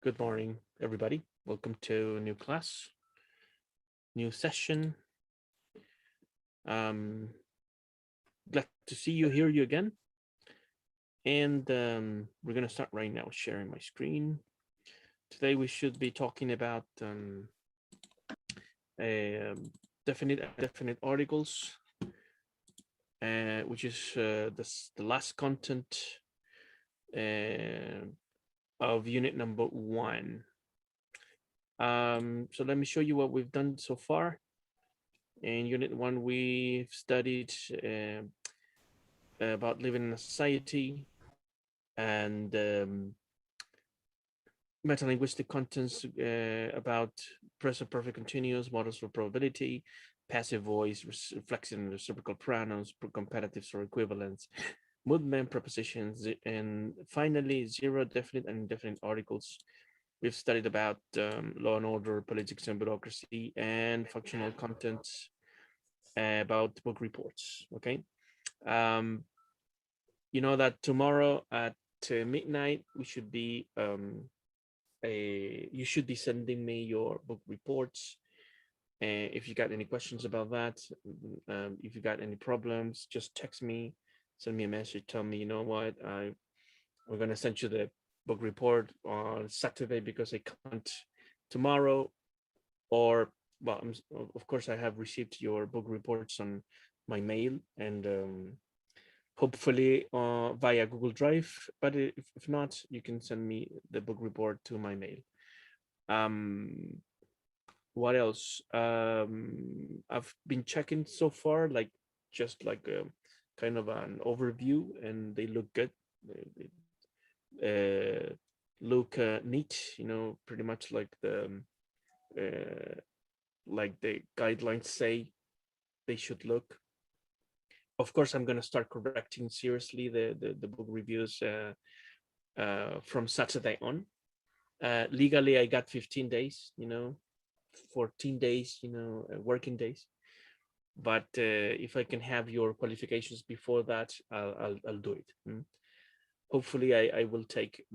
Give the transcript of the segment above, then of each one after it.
Good morning, everybody. Welcome to a new class, new session. Um, Glad to see you, hear you again. And we're going to start right now sharing my screen. Today, we should be talking about definite articles, which is the last content of unit number 1. So let me show you what we've done so far. In unit 1, we've studied about living in a society and metalinguistic contents about present perfect continuous, models for probability, passive voice, reflexive and reciprocal pronouns, competitives or equivalents, movement prepositions, and finally zero definite and indefinite articles. We've studied about law and order, politics and bureaucracy, and functional contents about book reports. Okay. You know that tomorrow at midnight we should be you should be sending me your book reports. If you got any questions about that, if you got any problems, just text me, send me a message, tell me, you know what, we're gonna send you the book report on Saturday because I can't tomorrow. Or well, of course I have received your book reports on my mail and hopefully via Google Drive, but if not, you can send me the book report to my mail. What else? I've been checking so far, like just like a kind of an overview, and they look good. They look neat, you know, pretty much like the guidelines say they should look. Of course, I'm going to start correcting seriously the book reviews from Saturday on. Legally, I got 15 days, you know, 14 days, you know, working days. But if I can have your qualifications before that, I'll do it. Hopefully, I will take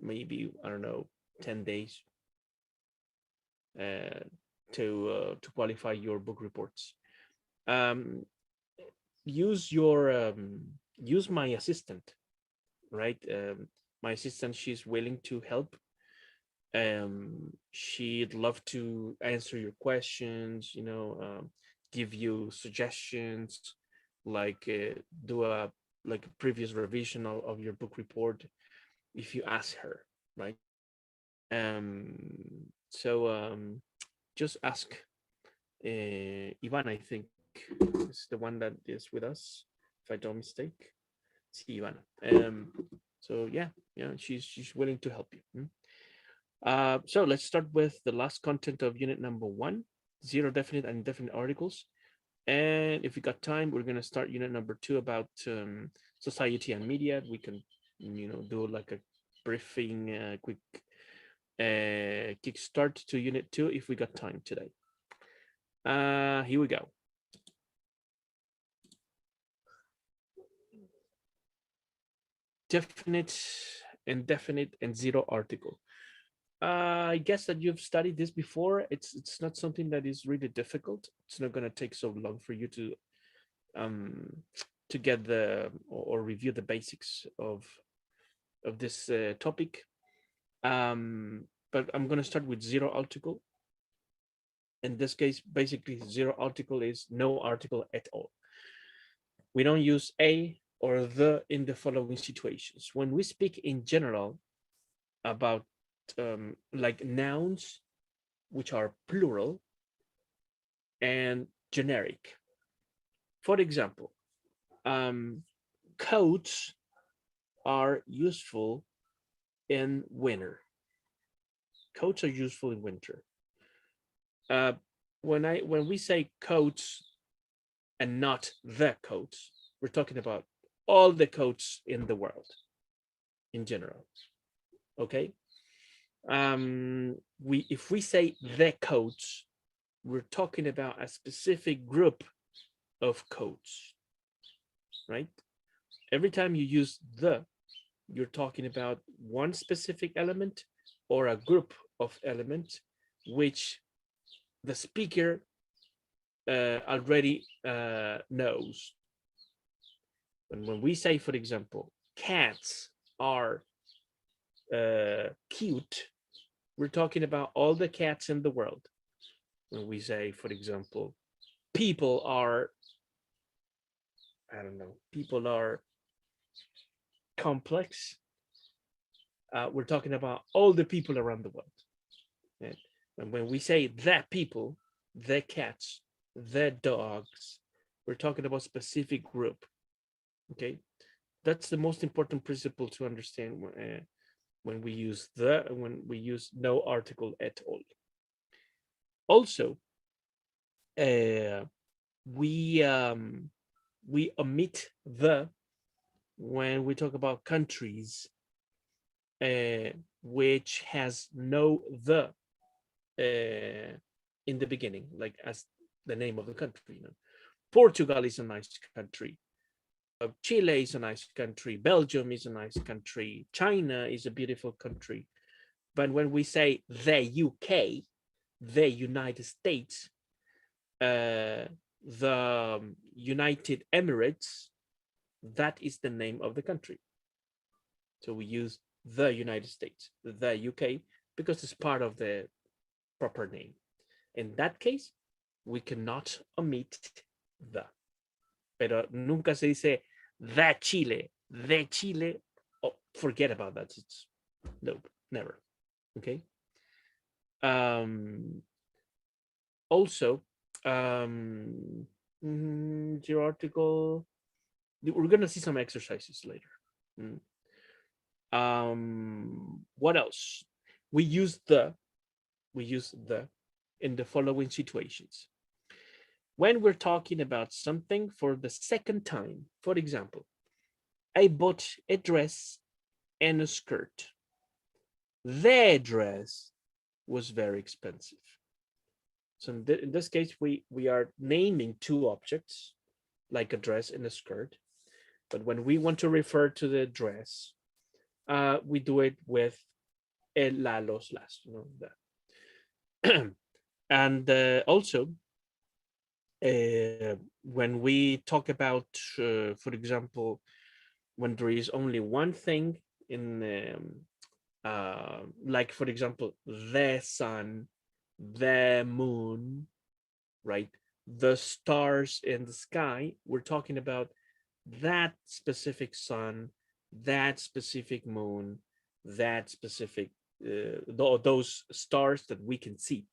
maybe, I don't know, 10 days to qualify your book reports. Use my assistant, right? My assistant, she's willing to help. She'd love to answer your questions, you know, give you suggestions, like do a previous revision of your book report if you ask her, right? So just ask Ivan, I think is the one that is with us, if I don't mistake. See Ivana. So yeah, she's willing to help you. So let's start with the last content of unit number 1, zero definite and indefinite articles. And if we got time, we're going to start unit number 2 about society and media. We can, you know, do like a briefing, quick kickstart to unit 2 if we got time today. Here we go. Definite, indefinite, and zero article. I guess that you've studied this before. It's not something that is really difficult. It's not going to take so long for you to get the or review the basics of this topic. But I'm going to start with zero article. In this case, basically zero article is no article at all. We don't use a or the in the following situations. When we speak in general about like nouns, which are plural, and generic. For example, coats are useful in winter. Coats are useful in winter. When we say coats and not the coats, we're talking about all the coats in the world in general. Okay. If we say the coats, we're talking about a specific group of coats, right? Every time you use the, you're talking about one specific element or a group of elements which the speaker already knows. And when we say, for example, cats are cute, we're talking about all the cats in the world. When we say, for example, people are, I don't know, people are complex, we're talking about all the people around the world. And when we say the people, the cats, the dogs, we're talking about specific group. Okay, that's the most important principle to understand when we use no article at all. Also, uh, we omit the when we talk about countries, which has no the in the beginning, like as the name of the country. Portugal is a nice country. Chile is a nice country. Belgium is a nice country. China is a beautiful country. But when we say the UK, the United States, the United Emirates, that is the name of the country. So we use the United States, the UK, because it's part of the proper name. In that case, we cannot omit the. Pero nunca se dice the Chile, the Chile. Oh, forget about that. It's no, never. Okay. Also, your article. We're gonna see some exercises later. What else? We use the in the following situations. When we're talking about something for the second time, for example, I bought a dress and a skirt. The dress was very expensive. So in this case, we are naming two objects, like a dress and a skirt. But when we want to refer to the dress, we do it with el, la, los, las. And also, when we talk about, for example, when there is only one thing in, like, for example, the sun, the moon, right? The stars in the sky, we're talking about that specific sun, that specific moon, that specific, those stars that we can see.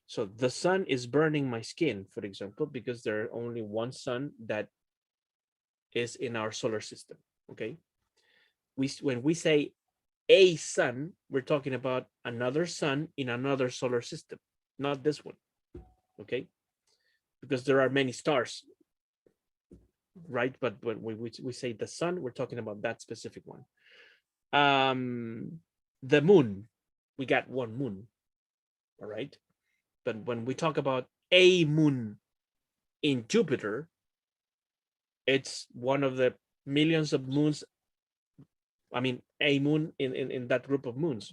So the sun is burning my skin, for example, because there are only one sun that is in our solar system. Okay. When we say a sun, we're talking about another sun in another solar system, not this one. Okay. Because there are many stars, right? But when we say the sun, we're talking about that specific one. The moon, we got one moon. All right. But when we talk about a moon in Jupiter, it's one of the millions of moons. I mean, a moon in that group of moons,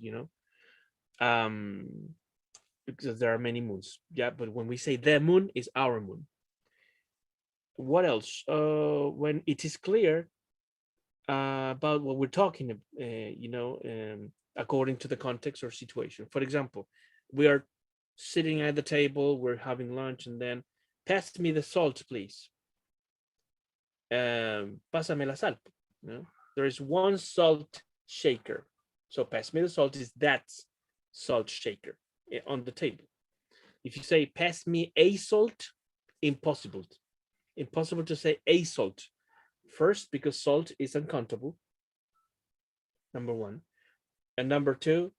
because there are many moons. Yeah, but when we say the moon, is our moon. What else? When it is clear about what we're talking, according to the context or situation. For example, we are sitting at the table, we're having lunch, and then pass me the salt, please. Pásame la sal. There is one salt shaker. So pass me the salt is that salt shaker on the table. If you say pass me a salt, impossible. Impossible to say a salt. First, because salt is uncountable. Number one. And number two,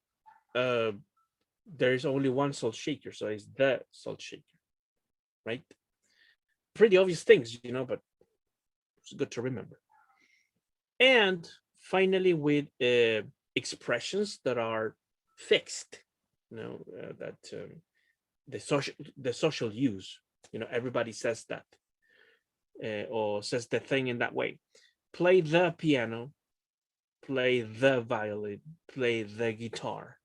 there is only one salt shaker. So it's the salt shaker, right? Pretty obvious things, but it's good to remember. And finally, with expressions that are fixed, that the social use, everybody says that, or says the thing in that way. Play the piano, play the violin, play the guitar.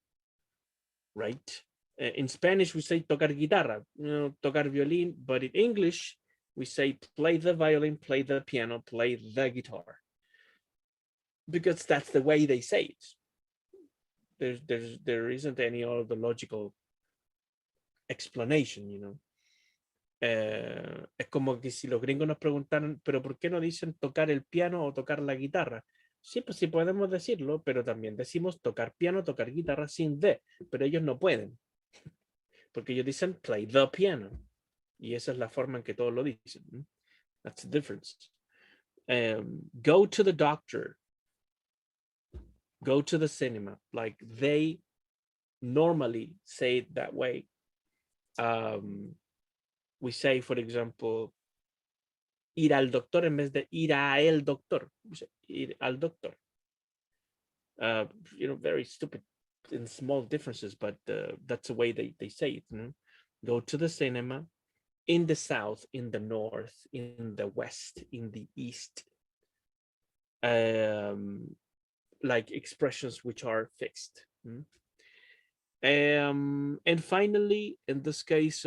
right? In Spanish, we say tocar guitarra, tocar violín, but in English, we say play the violin, play the piano, play the guitar, because that's the way they say it. There isn't any other logical explanation, es como que si los gringos nos preguntaran, pero ¿por qué no dicen tocar el piano o tocar la guitarra? Sí, pues sí podemos decirlo, pero también decimos tocar piano, tocar guitarra sin D, pero ellos no pueden, porque ellos dicen play the piano, y esa es la forma en que todos lo dicen. That's the difference. Go to the doctor, go to the cinema, like they normally say it that way. We say, for example, ir al doctor en vez de ir a el doctor. Ir al doctor. Very stupid and small differences, but that's the way they say it. Go to the cinema in the south, in the north, in the west, in the east. Like expressions which are fixed. And finally, in this case,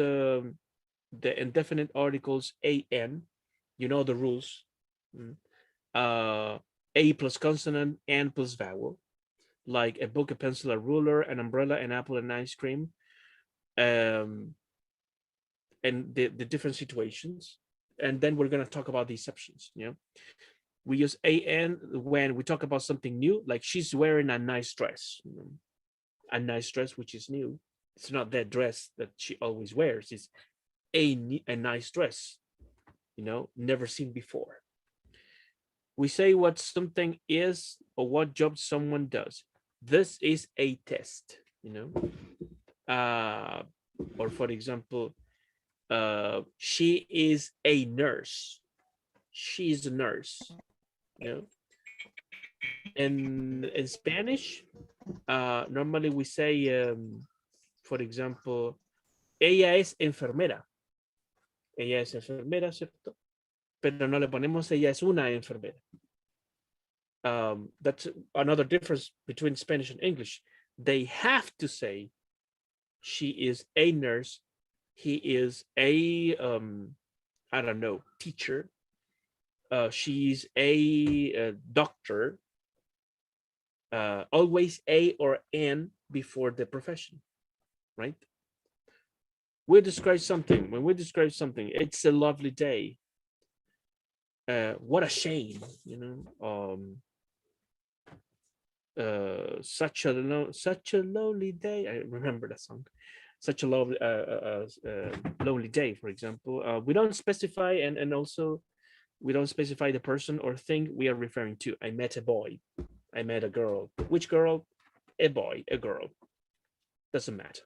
the indefinite articles an, you know the rules. A plus consonant, and plus vowel, like a book, a pencil, a ruler, an umbrella, an apple, and ice cream. And the different situations. And then we're going to talk about the exceptions. We use an when we talk about something new, like she's wearing a nice dress. A nice dress which is new. It's not that dress that she always wears. It's a nice dress, never seen before. We say what something is or what job someone does. This is a test, or for example, she is a nurse. She's a nurse. In Spanish, normally we say, for example, ella es enfermera. Ella es enfermera, ¿cierto? Pero no le ponemos ella es una enfermera. That's another difference between Spanish and English. They have to say she is a nurse, he is a I don't know, teacher, she's a doctor, always a or an before the profession, right? We describe something. When we describe something, it's a lovely day. What a shame, such a lonely day. I remember that song. Such a lovely lonely day, for example. We don't specify, and also we don't specify the person or thing we are referring to. I met a boy. I met a girl. Which girl? A boy, a girl. Doesn't matter.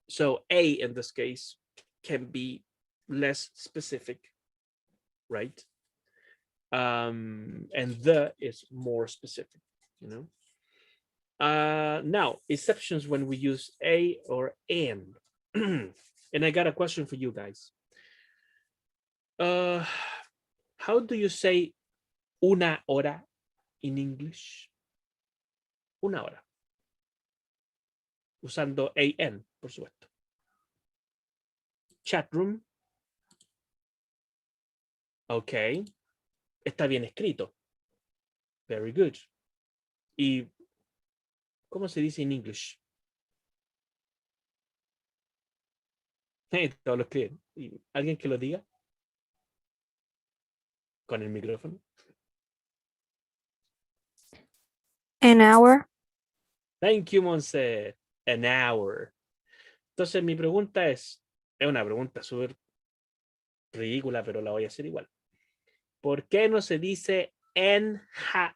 So a in this case can be less specific, right? And the is more specific, now exceptions when we use a or an. And I got a question for you guys. How do you say una hora in English? Una hora. Usando an, por supuesto. Chat room. Ok. Está bien escrito. Very good. ¿Y cómo se dice en English? Todos lo escriben. ¿Alguien que lo diga? Con el micrófono. An hour. Thank you, Monse. An hour. Entonces mi pregunta es una pregunta súper ridícula, pero la voy a hacer igual. ¿Por qué no se dice a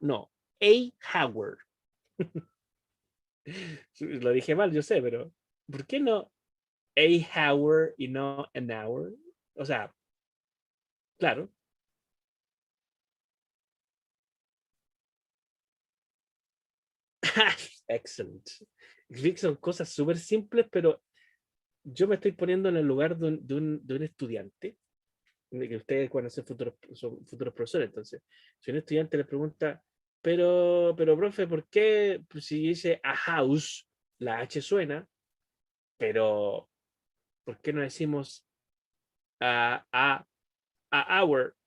hour? Lo dije mal, yo sé, pero ¿por qué no a hour y no an hour? O sea, claro. Excellent. Son cosas súper simples, pero yo me estoy poniendo en el lugar de un estudiante, que ustedes cuando son futuros profesores. Entonces, si un estudiante le pregunta, Pero, profe, ¿por qué pues, si dice a house, la H suena, pero ¿por qué no decimos a hour?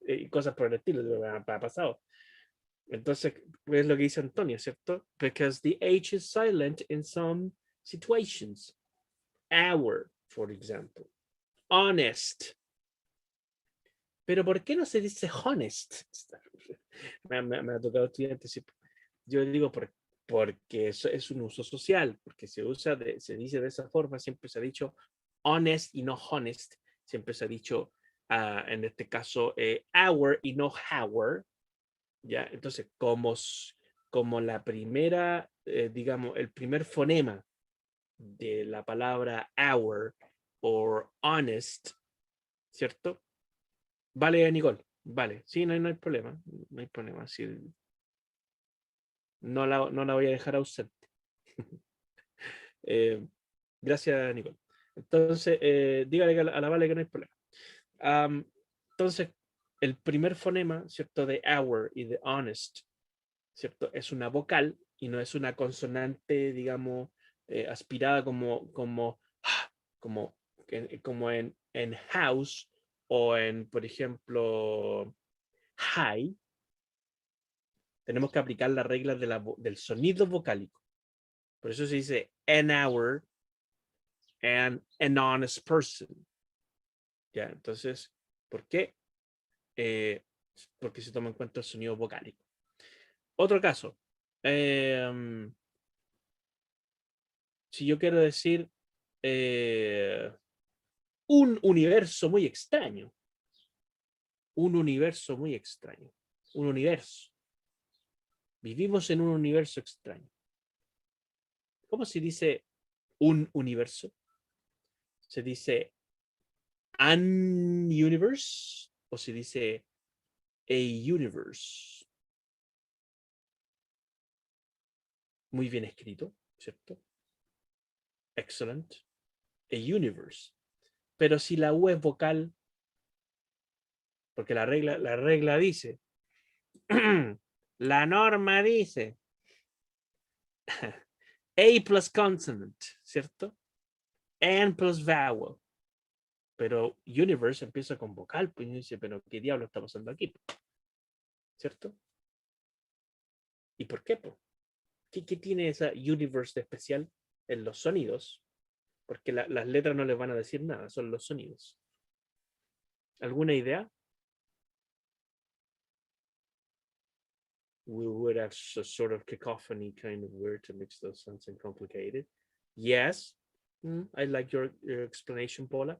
Y cosas por el estilo, ha pasado. Entonces, es lo que dice Antonio, ¿cierto? Because the H is silent in some situations. Hour, for example. Honest. Pero ¿por qué no se dice honest? Me ha tocado estudiantes. Yo digo porque eso es un uso social, porque se dice de esa forma, siempre se ha dicho honest y no honest, siempre se ha dicho, en este caso, hour y no hour, ¿ya? Entonces, como la primera, digamos, el primer fonema de la palabra hour o honest, ¿cierto? Vale, Nicole, vale, sí, no hay problema, no hay problema, sí, no la voy a dejar ausente. Eh, gracias, Nicole. Entonces, dígale a la Vale que no hay problema. Entonces, el primer fonema, ¿cierto? De hour y de honest, ¿cierto? Es una vocal y no es una consonante, digamos, aspirada como, como en house o en, por ejemplo, high. Tenemos que aplicar las reglas del sonido vocálico. Por eso se dice an hour and an honest person. ¿Ya? Entonces, ¿por qué? Eh, porque se toma en cuenta el sonido vocálico. Otro caso. Eh, si yo quiero decir un universo muy extraño. Un universo muy extraño. Un universo. Vivimos en un universo extraño. ¿Cómo se dice un universo? ¿Se dice an universe o se dice a universe? Muy bien escrito, ¿cierto? Excellent. A universe. Pero si la U es vocal, porque la regla dice, la norma dice, A plus consonant, ¿cierto? N plus vowel. Pero universe empieza con vocal, pues dice, pero ¿qué diablo está pasando aquí? ¿Cierto? ¿Y por qué? ¿Qué tiene esa universe de especial en los sonidos? Porque las letras no les van a decir nada, son los sonidos. ¿Alguna idea? We would have a sort of cacophony kind of word to mix those sounds and complicated. Yes, I like your explanation, Paula.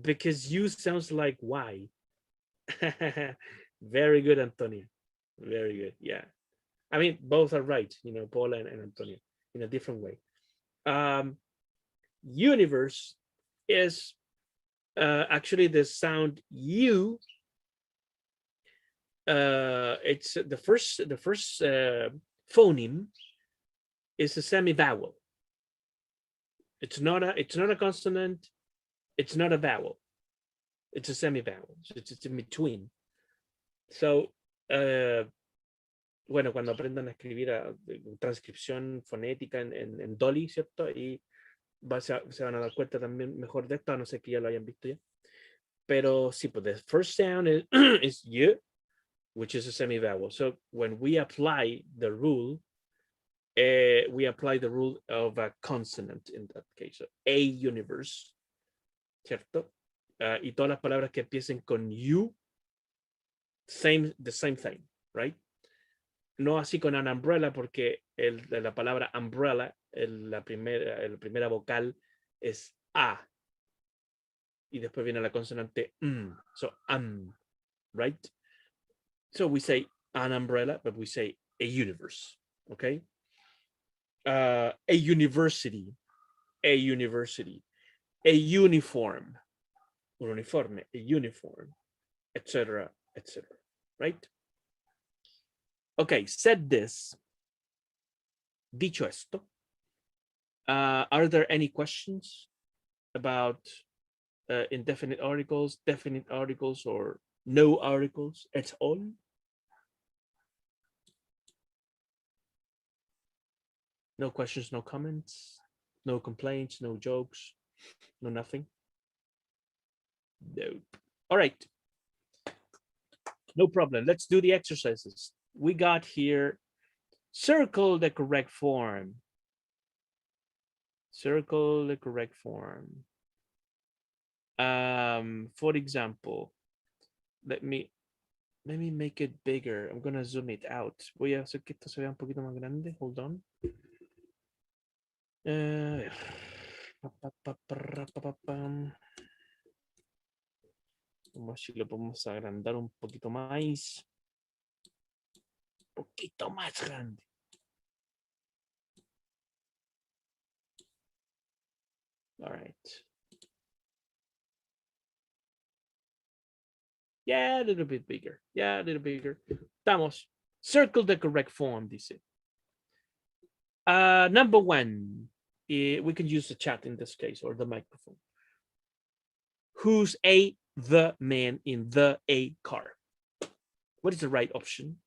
Because you sounds like why. Very good, Antonio. Very good. Yeah. I mean, both are right, Paula and Antonio, in a different way. Universe is actually the sound U. It's the first phoneme is a semi-vowel. It's not a consonant. It's not a vowel. It's a semi-vowel. It's in between. So, bueno, cuando aprendan a escribir transcripción fonética en DELI, ¿cierto? Y se van a dar cuenta también mejor de esto, a no ser que ya lo hayan visto ya. Pero sí, pues the first sound is y, which is a semi-vowel. So when we apply the rule, we apply the rule of a consonant in that case. So, a universe, ¿cierto? Y todas las palabras que empiecen con you, the same thing, right? No así con an umbrella, porque la palabra umbrella, la primera vocal es A. Y después viene la consonante So, right? So we say an umbrella, but we say a universe, okay? A university, a university, a uniform, un uniforme, a uniform, etc., etc., right? Okay, said this, dicho esto, are there any questions about indefinite articles, definite articles, or no articles at all? No questions, no comments, no complaints, no jokes, no nothing. Nope. All right. No problem. Let's do the exercises. We got here circle the correct form. Circle the correct form. For example, let me make it bigger. I'm gonna zoom it out. Voy a hacer que esto se vea un poquito más grande. Hold on. Vamos a ver si lo podemos agrandar un poquito más. Un poquito más grande. All right. Yeah, a little bit bigger. Yeah, a little bigger. Estamos. Circle the correct form, dice. Number one, we can use the chat in this case or the microphone. Who's the man in the a car? What is the right option?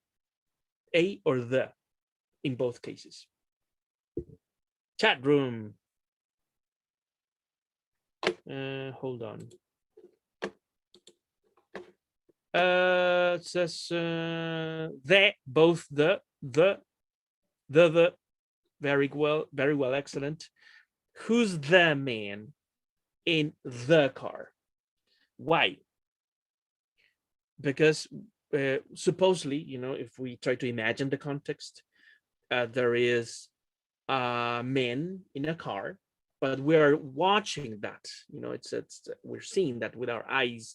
A or the in both cases? Chat room. Hold on. It says both the very well, excellent. Who's the man in the car? Why? Because supposedly, if we try to imagine the context, there is a man in a car, but we're watching that. We're seeing that with our eyes.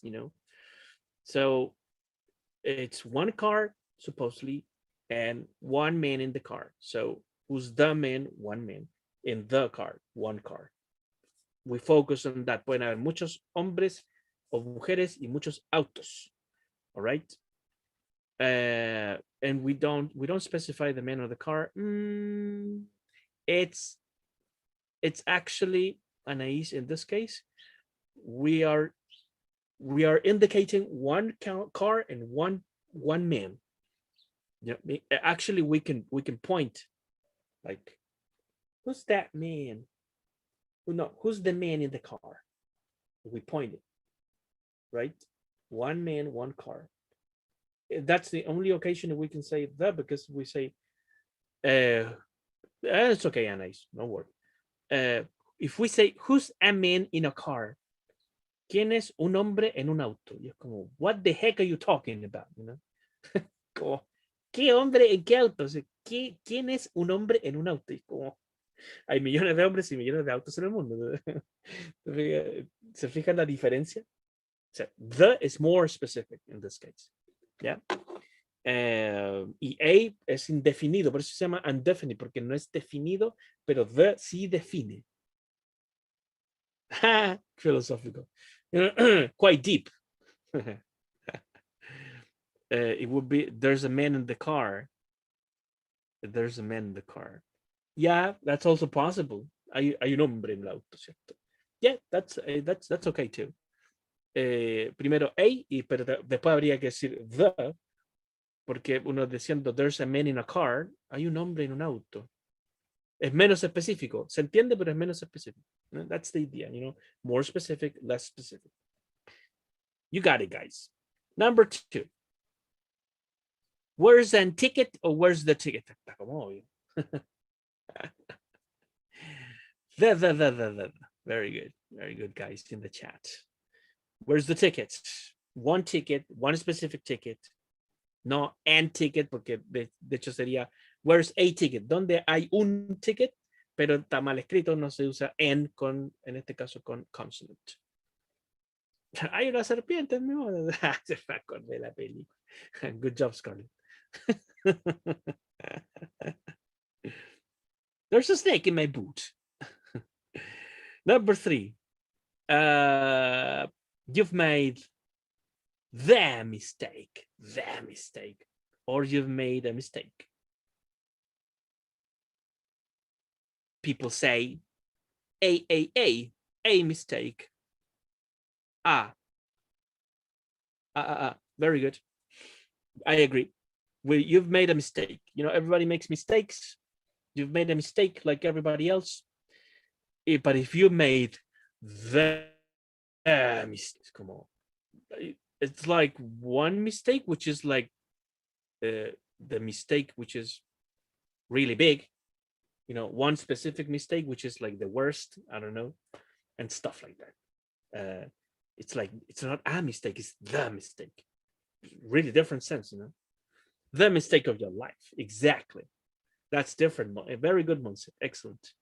So it's one car supposedly, and one man in the car. So who's the man? One man in the car, one car. We focus on that. Pueden haber muchos hombres o mujeres y muchos autos. All right. And we don't specify the man or the car. It's actually, Anais, in this case, we are indicating one car and one man. Yeah, actually we can point, like, who's that man? No, who's the man in the car? We point it, right? One man, one car. That's the only occasion that we can say that, because we say, it's okay, Anais, no worry. If we say, who's a man in a car? ¿Quién es un hombre en un auto? Y es como, what the heck are you talking about? Como, ¿qué hombre en qué auto? O sea, ¿quién es un hombre en un auto? Y como, hay millones de hombres y millones de autos en el mundo. ¿Se fijan la diferencia? O sea, the is more specific in this case. ¿Ya? Y a es indefinido, por eso se llama undefinite, porque no es definido, pero the sí define. Philosophical. Quite deep. It would be, there's a man in the car. There's a man in the car. Yeah, that's also possible. Hay un hombre en el auto, ¿cierto? Yeah, that's okay too. Primero a, pero después habría que decir the, porque uno diciendo there's a man in a car, hay un hombre en un auto. Es menos específico. Se entiende, pero es menos específico. That's the idea, more specific, less specific. You got it, guys. Number 2. Where's the ticket, or where's the ticket? Está como obvio. The. Very good, guys, in the chat. Where's the ticket? One ticket, one specific ticket. No an ticket, porque de hecho sería, where's a ticket? ¿Dónde hay un ticket? Pero está mal escrito, no se usa en este caso con consonant. Hay una serpiente en mi modo. Se me acordé de la película. Good job, Scarlett. There's a snake in my boot. Number 3. You've made the mistake, or you've made a mistake. People say a mistake. Very good. I agree. You've made a mistake. Everybody makes mistakes. You've made a mistake like everybody else. But if you made the mistake, come on, it's like one mistake, which is like the mistake which is really big, you know, one specific mistake which is like the worst, I don't know, and stuff like that. It's like it's not a mistake, it's the mistake. Really different sense, you know. The mistake of your life, exactly. That's different. A very good, Monse. Excellent.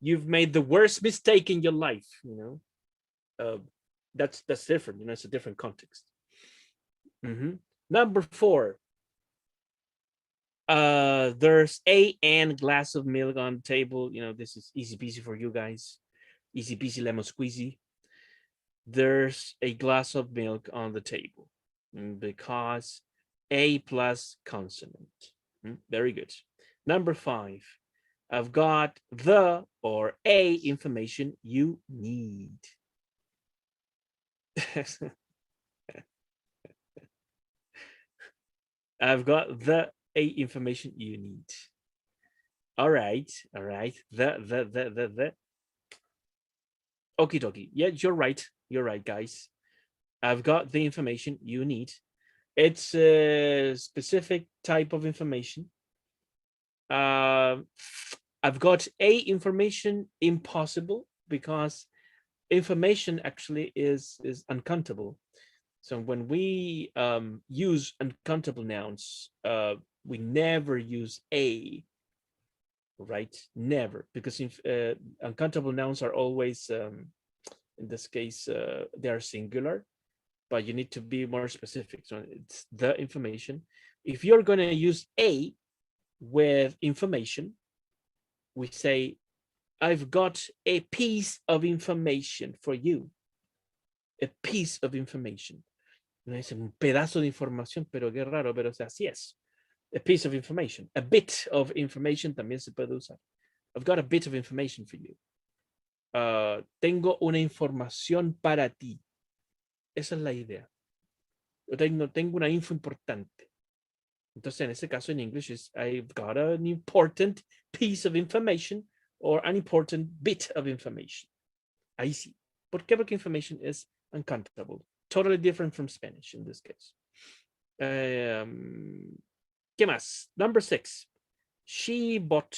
You've made the worst mistake in your life, you know. That's different, you know. It's a different context. Number 4. There's a glass of milk on the table. You know, this is easy peasy for you guys. Easy peasy lemon squeezy. There's a glass of milk on the table because a plus consonant. Very good. Number 5. I've got the or a information you need. I've got the a information you need. All right. The. Okie dokie. Yeah, you're right. You're right, guys. I've got the information you need. It's a specific type of information. I've got a information impossible because information actually is uncountable. So when we use uncountable nouns, we never use a, right? Never, because uncountable nouns are always, in this case, they are singular, but you need to be more specific. So it's the information. If you're going to use a with information, we say, I've got a piece of information for you. A piece of information. No dice un pedazo de información, pero qué raro, pero o sea, así es. A piece of information. A bit of information también se puede usar. I've got a bit of information for you. Tengo una información para ti. Esa es la idea. Yo tengo una info importante. Entonces, en ese caso, en English, is I've got an important piece of information or an important bit of information. Ahí sí. ¿Por qué? Porque information is uncountable. Totally different from Spanish in this case. ¿Qué más? Number 6. She bought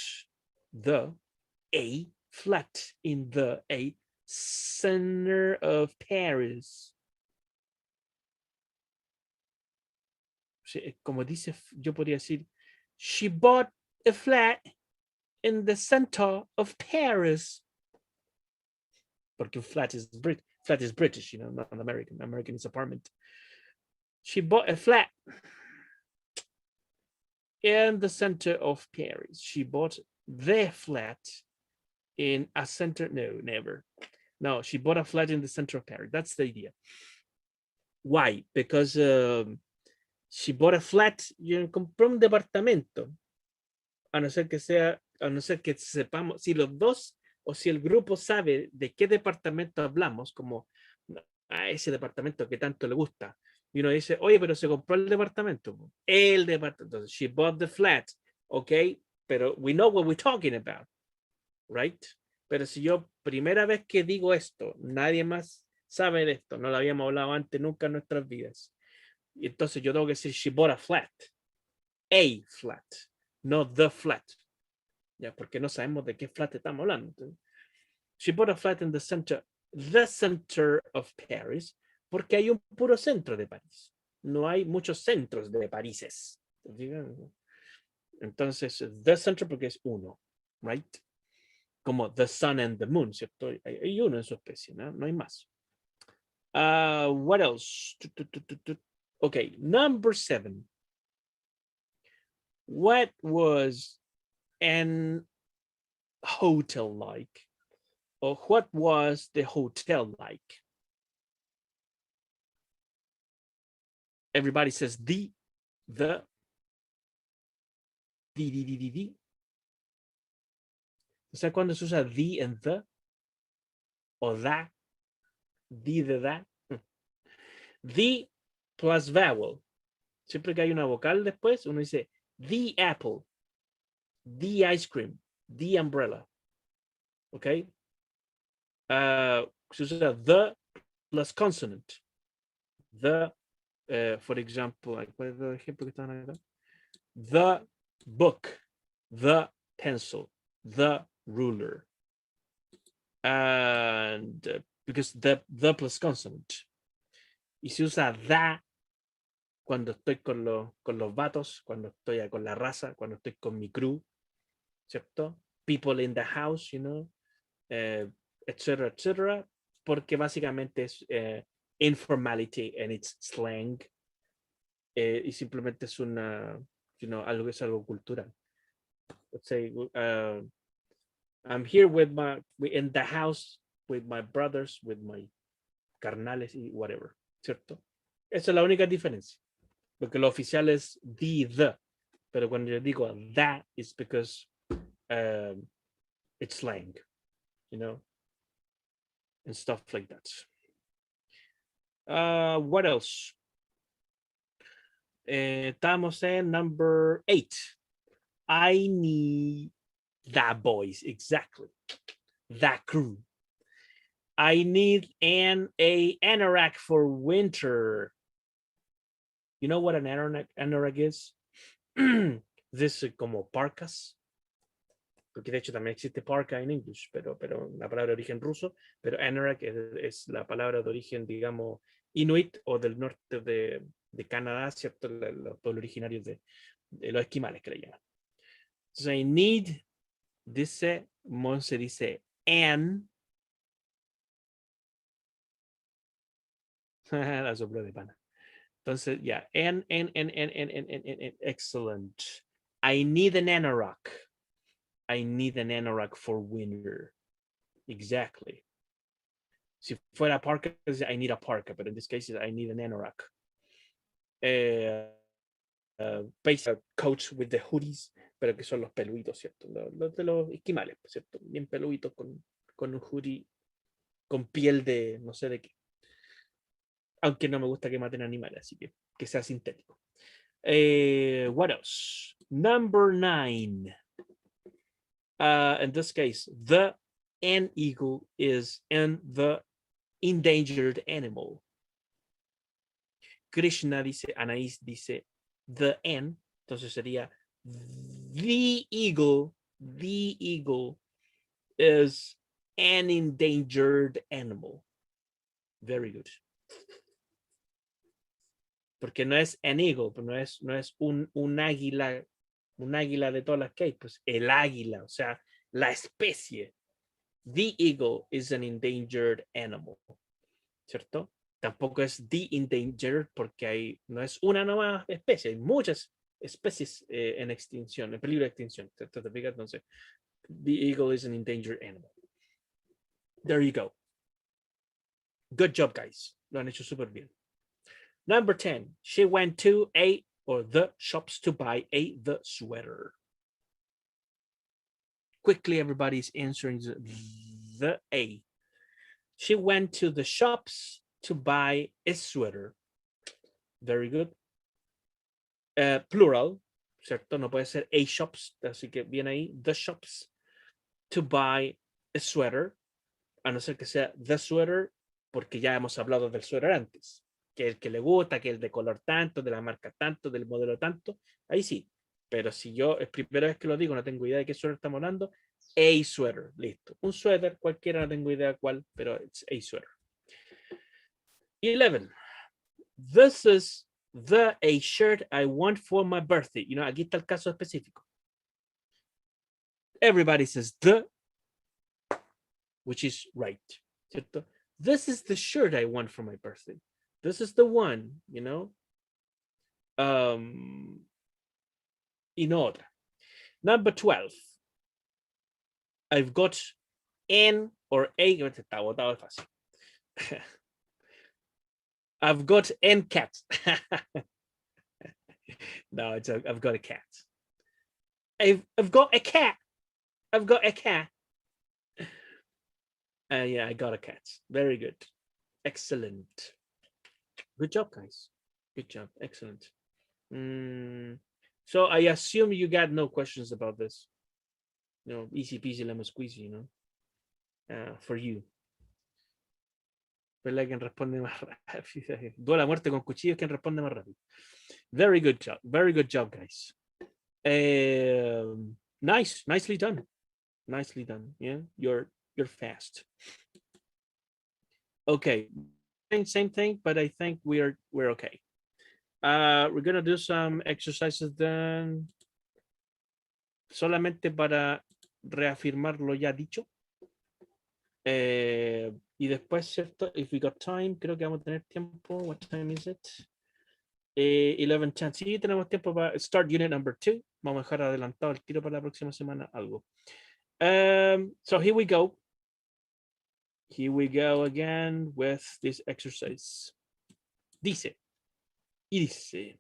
a flat in the center of Paris. Como dice, yo podría decir, she bought a flat in the center of Paris. Porque flat is British, you know, not American. American is apartment. She bought a flat in the center of Paris. She bought the flat in a center. No, never. No, she bought a flat in the center of Paris. That's the idea. Why? Because she bought a flat. Compró un departamento. A no ser que sepamos, si los dos o si el grupo sabe de qué departamento hablamos, como a ese departamento que tanto le gusta, y uno dice, oye, pero se compró el departamento. El departamento. Entonces, she bought the flat. Ok, pero we know what we're talking about. Right? Pero si yo, primera vez que digo esto, nadie más sabe de esto, no lo habíamos hablado antes nunca en nuestras vidas. Y entonces yo tengo que decir, she bought a flat. A flat, no the flat. Ya, porque no sabemos de qué flat estamos hablando. Entonces, she bought a flat in the center of Paris, porque hay un puro centro de París. No hay muchos centros de Paríses. Entonces, the center porque es uno, right? Como the sun and the moon, ¿cierto? Hay uno en su especie, ¿no? No hay más. What else? Okay, number 7. What was an hotel like? Or what was the hotel like? Everybody says the. O sea, cuando se usa the and the, o that, the, that. The plus vowel. Siempre que hay una vocal después, uno dice the apple. the ice cream, the umbrella. Okay. Se usa the plus consonant. The, for example, ¿cuál es el ejemplo que están acá? The book, the pencil, the ruler. And because the plus consonant. Y se usa the cuando estoy con los vatos, cuando estoy con la raza, cuando estoy con mi crew, ¿cierto? People in the house, you know, etcétera, etcétera, porque básicamente es informality and it's slang, y simplemente es una, you know, algo es algo cultural. Let's say, I'm here with in the house with my brothers, with my carnales y whatever, ¿cierto? Esa es la única diferencia, porque lo oficial es the, pero cuando yo digo that is because it's slang, you know, and stuff like that. What else? Estamos en number 8. I need that boys, exactly. That crew. I need an anorak for winter. You know what an anorak is? This como parkas. Porque de hecho también existe parka en English, pero la palabra de origen ruso, pero anorak es la palabra de origen, digamos, inuit o del norte de Canadá, ¿cierto? Los pueblos originarios de los esquimales que le llaman. Entonces, I need, dice, Monse dice, an, la soplo de pana. Entonces, ya, yeah, excellent. I need an anorak. I need an anorak for winter. Exactly. Si fuera parka, I need a parka, but in this case, I need an anorak. Basic coats with the hoodies, pero que son los peluditos, ¿cierto? Los de los esquimales, ¿cierto? Bien peluditos con un hoodie con piel de no sé de qué. Aunque no me gusta que maten animales, así que sea sintético. What else? Number 9. In this case, the an eagle is in the endangered animal. Krishna dice, Anaís dice, the an, entonces sería the eagle is an endangered animal. Very good. Porque no es an eagle, no es un águila de todas las que hay, pues el águila, o sea, la especie. The eagle is an endangered animal, ¿cierto? Tampoco es the endangered porque no es una nueva especie, hay muchas especies en extinción, en peligro de extinción, ¿cierto? ¿Te fijas? Entonces, the eagle is an endangered animal. There you go. Good job, guys. Lo han hecho súper bien. Number 10, she went to the shops to buy the sweater. Quickly, everybody's answering the A. She went to the shops to buy a sweater. Very good. Plural, ¿cierto? No puede ser a shops, así que viene ahí, the shops to buy a sweater, a no ser que sea the sweater, porque ya hemos hablado del suéter antes, que el que le gusta, que el de color tanto, de la marca tanto, del modelo tanto, ahí sí. Pero si yo es primera vez que lo digo, no tengo idea de qué suéter estamos hablando, a sweater, listo. Un suéter cualquiera, no tengo idea cuál, pero it's a sweater. 11. This is a shirt I want for my birthday. You know, aquí está el caso específico. Everybody says the, which is right, ¿cierto? This is the shirt I want for my birthday. This is the one, you know. In order. Number 12. I've got N or A. I've got N cat. No, I've got a cat. I've got a cat. I've got a cat. Yeah, I got a cat. Very good. Excellent. Good job, guys. Good job. Excellent. So I assume you got no questions about this. easy peasy lemon squeezy, for you. Pero quien responde más rápido. Duelo a muerte con cuchillos, quien responde más rápido. Very good job, guys. Nicely done. Nicely done. Yeah, you're fast. Okay, same thing, but I think we're okay. We're gonna do some exercises then, solamente para reafirmar lo ya dicho. Y después, ¿cierto? If we got time, creo que vamos a tener tiempo. What time is it? 11:10. Sí, tenemos tiempo para start unit number 2. Vamos a dejar adelantado el tiro para la próxima semana algo. So here we go. Here we go again with this exercise. Dice, y dice.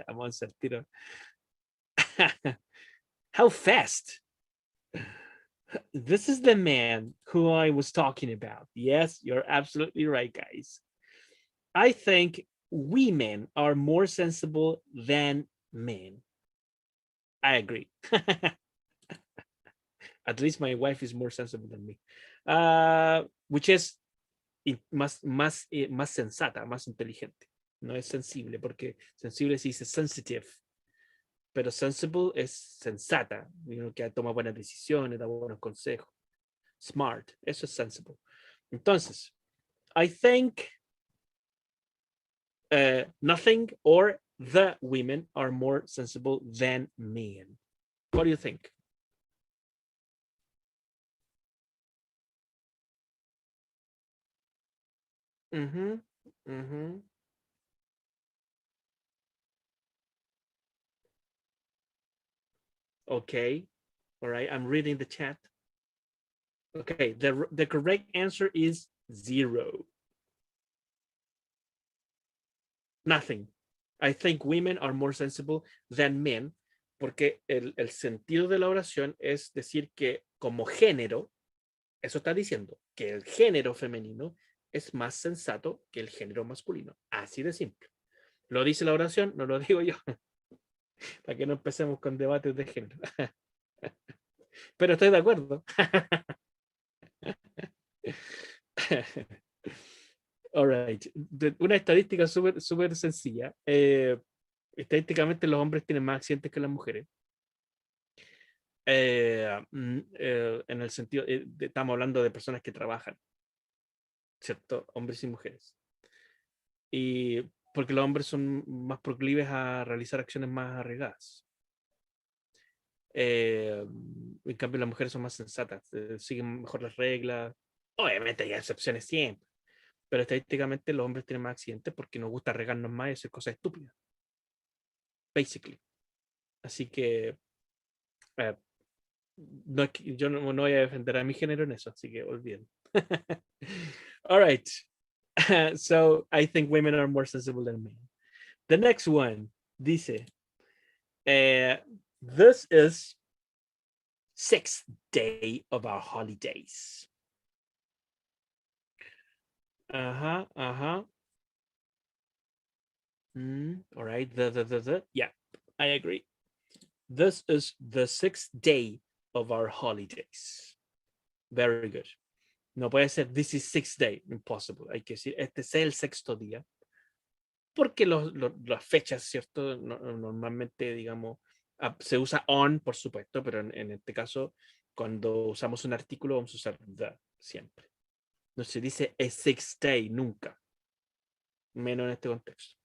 Vamos al tiro. How fast? This is the man who I was talking about. Yes, you're absolutely right, guys. I think women are more sensible than men. I agree. At least my wife is more sensible than me. Which is más sensata, más inteligente. No es sensible, porque sensible se dice sensitive, pero sensible es sensata, que toma buenas decisiones, da buenos consejos. Smart, eso es sensible. Entonces, I think nothing or the women are more sensible than men. What do you think? Mm-hmm. Mm-hmm. Okay. All right. I'm reading the chat. Okay. The correct answer is 0. Nothing. I think women are more sensible than men, porque el sentido de la oración es decir que como género, eso está diciendo que el género femenino es más sensato que el género masculino. Así de simple. Lo dice la oración, no lo digo yo. Para que no empecemos con debates de género. Pero estoy de acuerdo. All right. Una estadística súper sencilla. Estadísticamente los hombres tienen más accidentes que las mujeres. En el sentido, estamos hablando de personas que trabajan, ¿cierto? Hombres y mujeres. Y porque los hombres son más proclives a realizar acciones más arriesgadas. En cambio, las mujeres son más sensatas, siguen mejor las reglas. Obviamente hay excepciones siempre, pero estadísticamente los hombres tienen más accidentes porque nos gusta arriesgarnos más y hacer cosas estúpidas. Basically. Así que no, yo no voy a defender a mi género en eso, así que olviden. All right. So I think women are more sensible than men. The next one dice, this is 6th day of our holidays. All right. Yeah, I agree. This is the 6th day of our holidays. Very good. No puede ser this is 6th day. Impossible. Hay que decir este es el sexto día. Porque las fechas, ¿cierto? Normalmente, digamos, se usa on, por supuesto, pero en este caso, cuando usamos un artículo, vamos a usar the siempre. No se dice a 6th day nunca, menos en este contexto.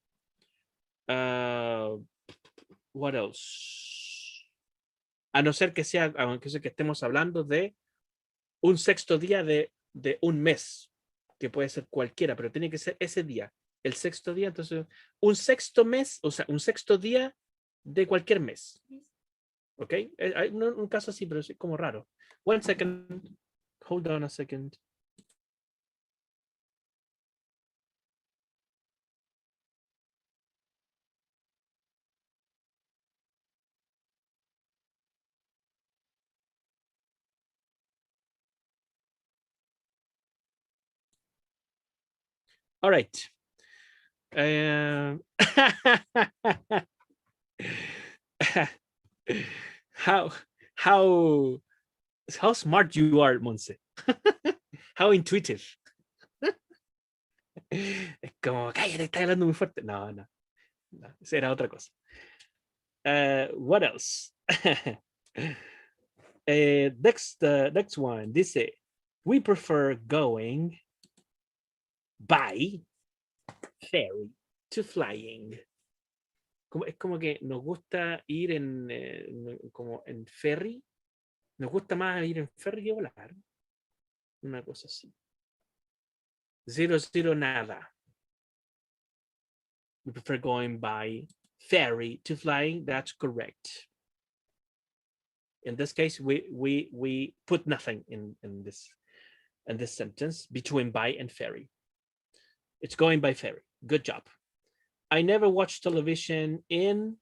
What else? A no ser que sea, aunque sea que estemos hablando de un sexto día de un mes, que puede ser cualquiera, pero tiene que ser ese día, el sexto día. Entonces, un sexto mes, o sea, un sexto día de cualquier mes. ¿Ok? Hay un caso así, pero es como raro. One second. Hold on a second. All right. how how how smart you are, Monse. How intuitive. Es como, cállate, está hablando muy fuerte. No, no, no, esa era otra cosa. What else? Next one. Dice, we prefer going by ferry to flying. Es como que nos gusta ir como en ferry. Nos gusta más ir en ferry que volar. Una cosa así. 00 nada. We prefer going by ferry to flying. That's correct. In this case, we put nothing in this sentence between by and ferry. It's going by ferry. Good job. I never watch television in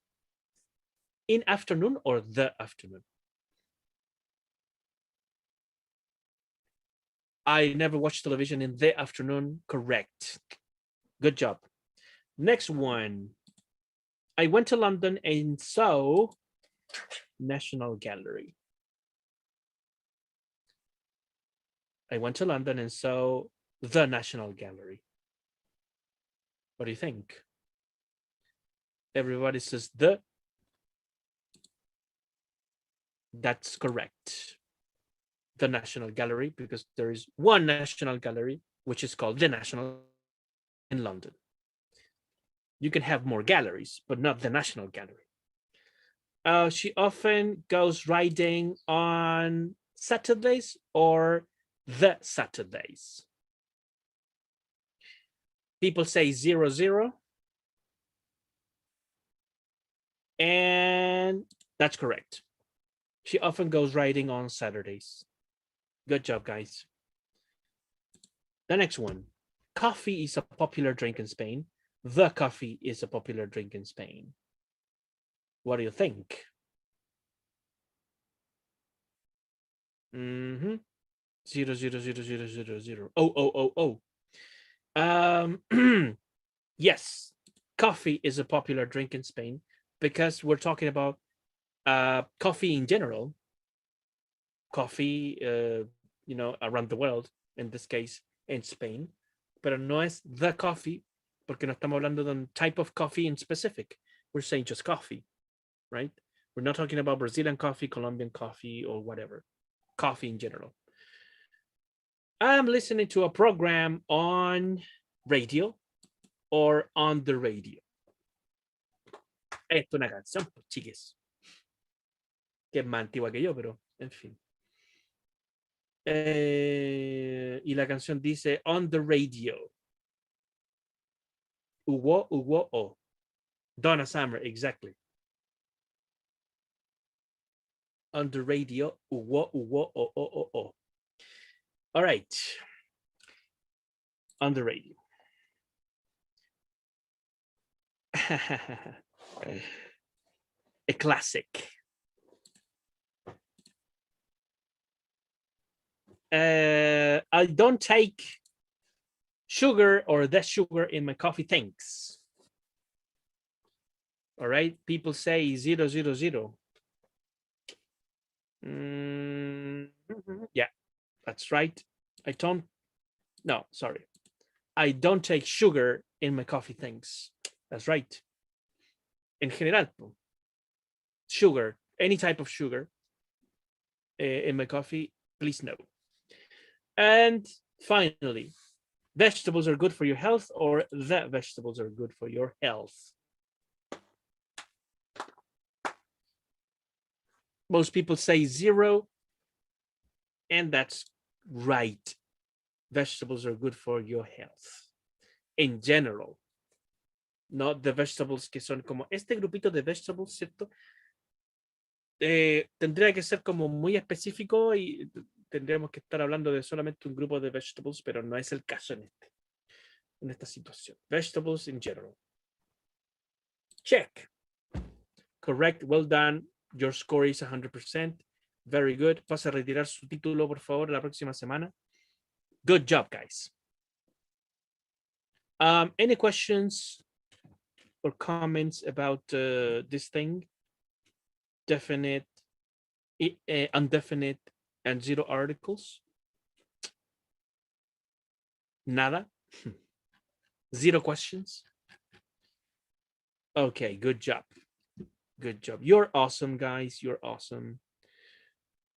afternoon or the afternoon. I never watch television in the afternoon. Correct. Good job. Next one. I went to London and saw National Gallery. I went to London and saw the National Gallery. What do you think? Everybody says the. That's correct. The National Gallery, because there is one National Gallery, which is called the National in London. You can have more galleries, but not the National Gallery. She often goes riding on Saturdays or the Saturdays. People say 00. And that's correct. She often goes riding on Saturdays. Good job, guys. The next one. Coffee is a popular drink in Spain. The coffee is a popular drink in Spain. What do you think? Mm-hmm. 00000. Yes, coffee is a popular drink in Spain because we're talking about coffee in general. Coffee, around the world, in this case, in Spain. Pero no es the coffee, porque no estamos hablando de un type of coffee in specific. We're saying just coffee, right? We're not talking about Brazilian coffee, Colombian coffee, or whatever. Coffee in general. I'm listening to a program on radio or on the radio. Esto es una canción, chiques. Que es más antigua que yo, pero en fin. Y la canción dice on the radio. Uwo. Donna Summer, exactly. On the radio. Uwo. All right. On the radio. A classic. I don't take sugar or the sugar in my coffee, thanks. All right, people say 000. Yeah, that's right. I don't take sugar in my coffee, thanks. That's right. En general, sugar, any type of sugar in my coffee, please no. And finally, vegetables are good for your health, or the vegetables are good for your health. Most people say 0, and that's right. Vegetables are good for your health in general. Not the vegetables que son como este grupito de vegetables, ¿cierto? Tendría que ser como muy específico y tendríamos que estar hablando de solamente un grupo de vegetables, pero no es el caso en esta situación. Vegetables in general. Check. Correct. Well done. Your score is 100%. Very good. Pasa a retirar su título, por favor, la próxima semana. Good job, guys. Any questions or comments about this thing? Definite, undefinite, and zero articles? Nada? Zero questions? Okay, good job. Good job. You're awesome, guys. You're awesome.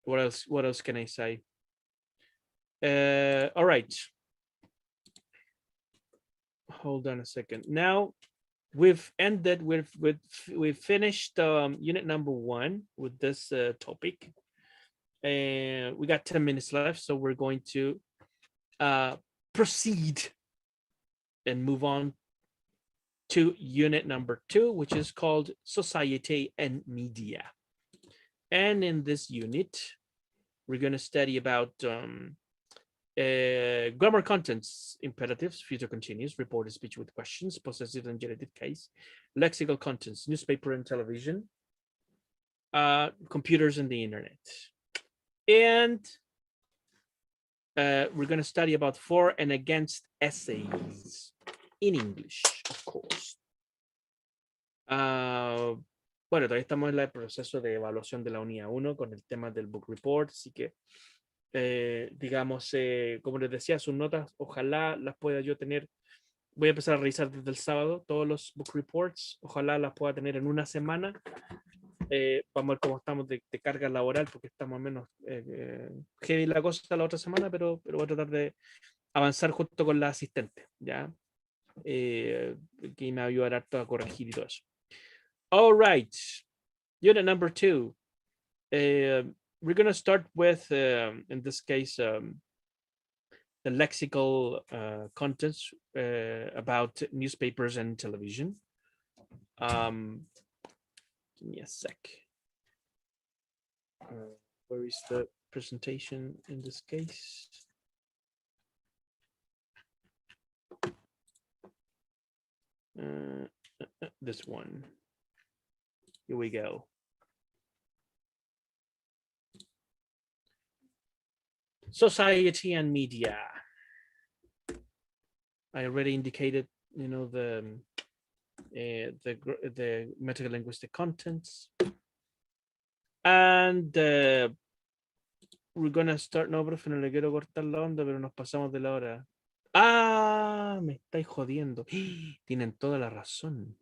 What else? What else can I say? All right. Hold on a second. Now we've ended we've finished unit number 1 with this topic, and we got 10 minutes left, so we're going to proceed and move on to unit number 2, which is called Society and Media. And in this unit, we're going to study about grammar contents, imperatives, future continuous, reported speech with questions, possessive and genitive case, lexical contents, newspaper and television, computers and the internet. And we're going to study about for and against essays in English, of course. Bueno, todavía estamos en el proceso de evaluación de la unidad 1 con el tema del book report, así que digamos, como les decía, sus notas, ojalá las pueda yo tener. Voy a empezar a revisar desde el sábado todos los book reports, ojalá las pueda tener en una semana. Vamos a ver cómo estamos de carga laboral, porque estamos menos heavy la cosa la otra semana, pero voy a tratar de avanzar junto con la asistente, ¿ya? Que me ayudará a corregir y todo eso. All right, unit number 2. We're going to start with, in this case, the lexical contents about newspapers and television. Give me a sec. Where is the presentation in this case? This one. Here we go. Society and media. I already indicated, you know, the metalinguistic contents, and we're gonna start. No, profe, no le quiero cortar la onda, pero nos pasamos de la hora. Ah, me estáis jodiendo. Tienen toda la razón.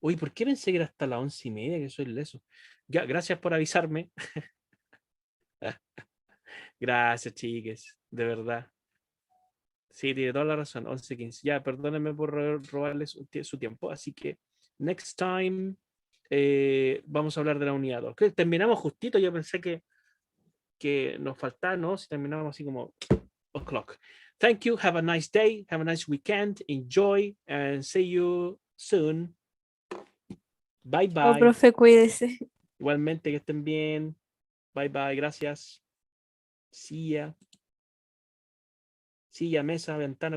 Uy, ¿por qué pensé que era hasta las 11:30 que soy leso? Ya, gracias por avisarme. Gracias, chiques, de verdad. Sí, tiene toda la razón, 11:15. Ya, perdónenme por robarles su tiempo, así que next time vamos a hablar de la unidad 2. ¿Okay? Terminamos justito, yo pensé que nos faltaba, ¿no? Si terminamos así como o'clock. Thank you, have a nice day, have a nice weekend, enjoy, and see you soon. Bye, bye. Oh, profe, cuídese. Igualmente, que estén bien. Bye, bye, gracias. See ya. Silla, mesa, ventana.